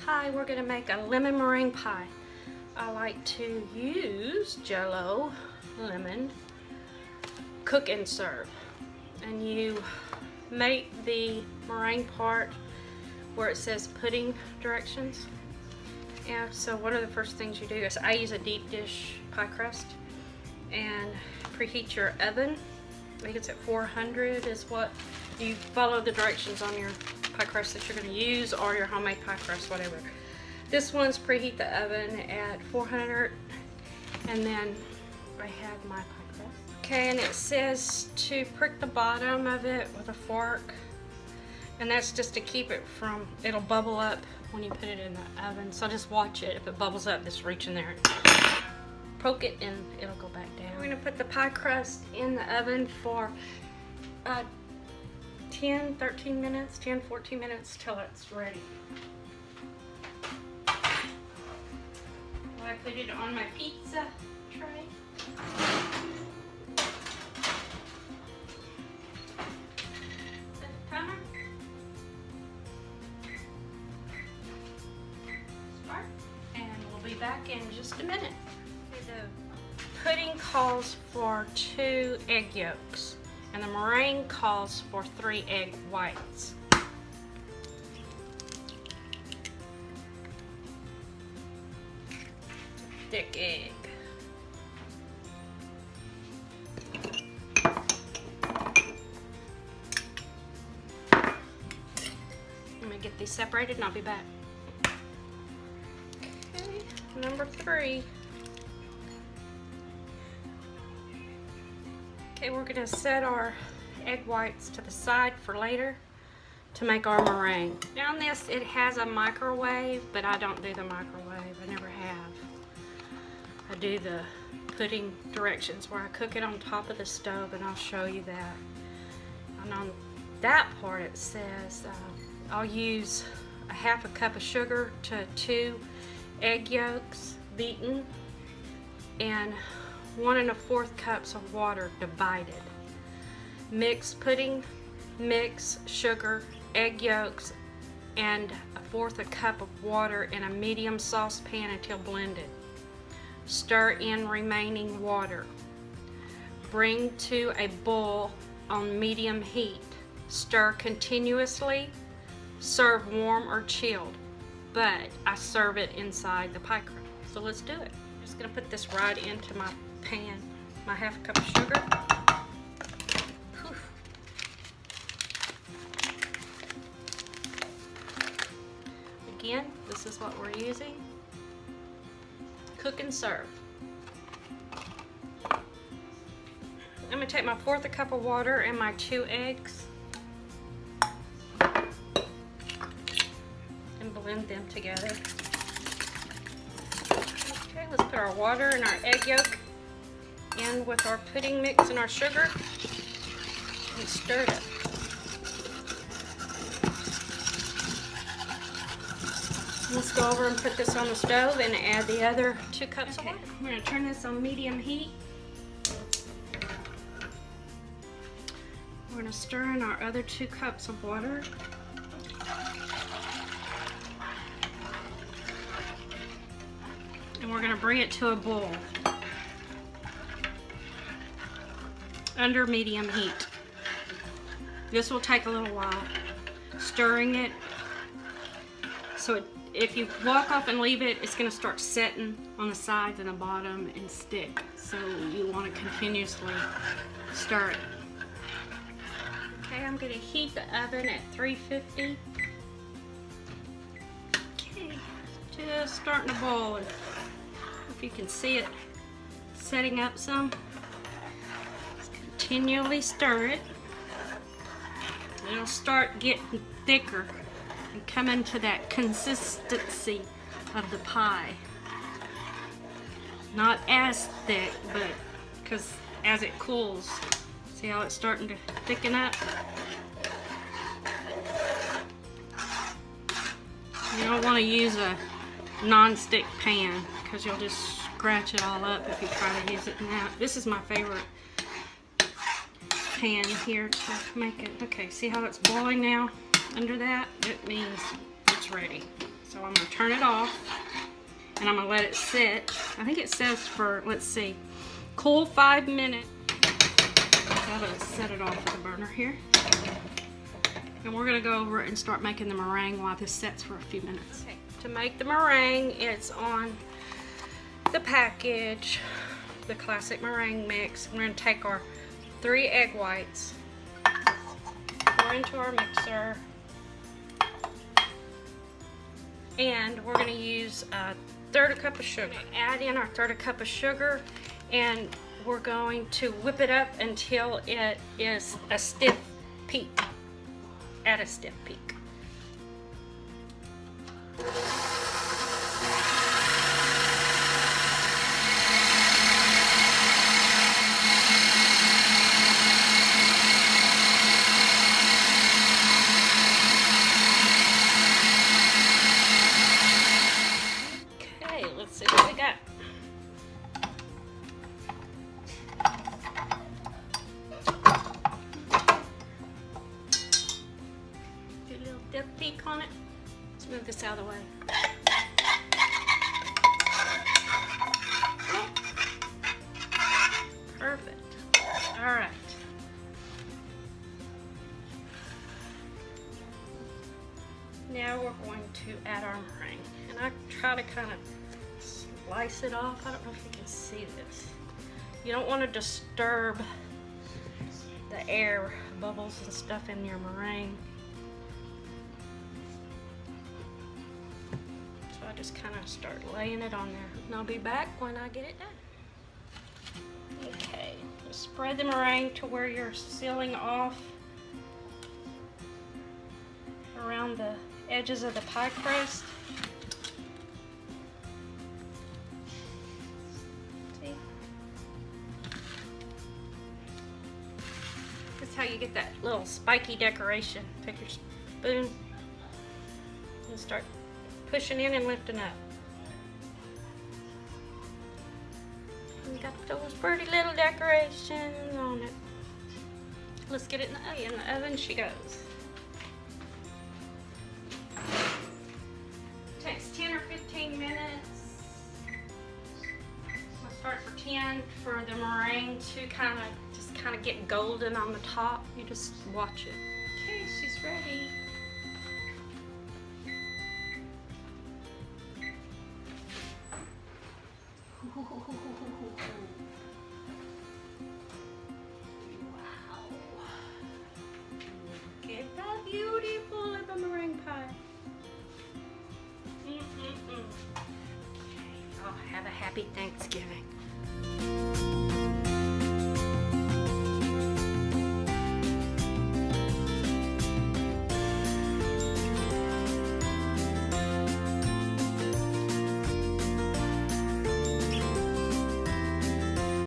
Hi, we're going to make a lemon meringue pie. I like to use Jello, lemon, cook and serve. And you make the meringue part where it says pudding directions. And so one of the first things you do is I use a deep dish pie crust and preheat your oven. I think it's at 400 is what you follow the directions on your pie crust that you're going to use, or your homemade pie crust, whatever. This one's preheat the oven at 400, and then I have my pie crust. Okay, and it says to prick the bottom of it with a fork, and that's just to keep it from, it'll bubble up when you put it in the oven. So just watch it. If it bubbles up, just reach in there and poke it and it'll go back down. We're going to put the pie crust in the oven for 10, 13 minutes, 10, 14 minutes till it's ready. I put it on my pizza tray. Set the timer. Start. And we'll be back in just a minute. The pudding calls for 2 egg yolks, and the meringue calls for 3 egg whites. Thick egg. I'm gonna get these separated and I'll be back. Okay, number 3. Okay, we're gonna set our egg whites to the side for later to make our meringue. Now on this, it has a microwave, but I don't do the microwave. I never have. I do the pudding directions where I cook it on top of the stove, and I'll show you that. And on that part it says I'll use a half a cup of sugar to 2 egg yolks beaten and 1 1/4 cups of water divided. Mix pudding, mix sugar, egg yolks, and 1/4 cup of water in a medium saucepan until blended. Stir in remaining water. Bring to a boil on medium heat. Stir continuously. Serve warm or chilled, but I serve it inside the pie crust. So let's do it. I'm just gonna put this right into my pan, my half a cup of sugar. Poof. Again, this is what we're using. Cook and serve. I'm going to take my 1/4 cup of water and my 2 eggs and blend them together. Okay, let's put our water and our egg yolk in with our pudding mix and our sugar and stir it up. Let's go over and put this on the stove and add the other 2 cups of water. We're going to turn this on medium heat. We're going to stir in our other 2 cups of water. And we're going to bring it to a boil under medium heat. This will take a little while. Stirring it so if you walk off and leave it, it's going to start setting on the sides and the bottom and stick. So you want to continuously stir it. Okay, I'm going to heat the oven at 350. Okay, just starting to boil. If you can see it setting up some, just continually stir it. And it'll start getting thicker and come into that consistency of the pie. Not as thick, but because as it cools, see how it's starting to thicken up? You don't want to use a non-stick pan because you'll just scratch it all up if you try to use it in that. This is my favorite pan here to make it. Okay, see how it's boiling now? Under that, it means it's ready. So I'm gonna turn it off and I'm gonna let it sit. I think it says for, let's see, cool 5 minutes. So I'm gonna set it off the burner here. And we're gonna go over and start making the meringue while this sets for a few minutes. Okay. To make the meringue, it's on the package, the classic meringue mix. We're gonna take our 3 egg whites, pour into our mixer, and we're gonna use a 1/3 cup of sugar. Add in our 1/3 cup of sugar, and we're going to whip it up until it is a stiff peak. At a stiff peak. Okay, let's see what we got. Dip peak on it. Let's move this out of the way. Perfect. All right. Now we're going to add our meringue. And I try to kind of slice it off. I don't know if you can see this. You don't want to disturb the air bubbles and stuff in your meringue. I just kind of start laying it on there. And I'll be back when I get it done. Okay, just spread the meringue to where you're sealing off around the edges of the pie crust. See? That's how you get that little spiky decoration. Take your spoon and start pushing in and lifting up. We got those pretty little decorations on it. Let's get it in the oven she goes. Takes 10 or 15 minutes. I'll start for 10 for the meringue to kind of get golden on the top. You just watch it. Okay, she's ready. Wow. Look at that beautiful lemon meringue pie. Okay, y'all have a happy Thanksgiving.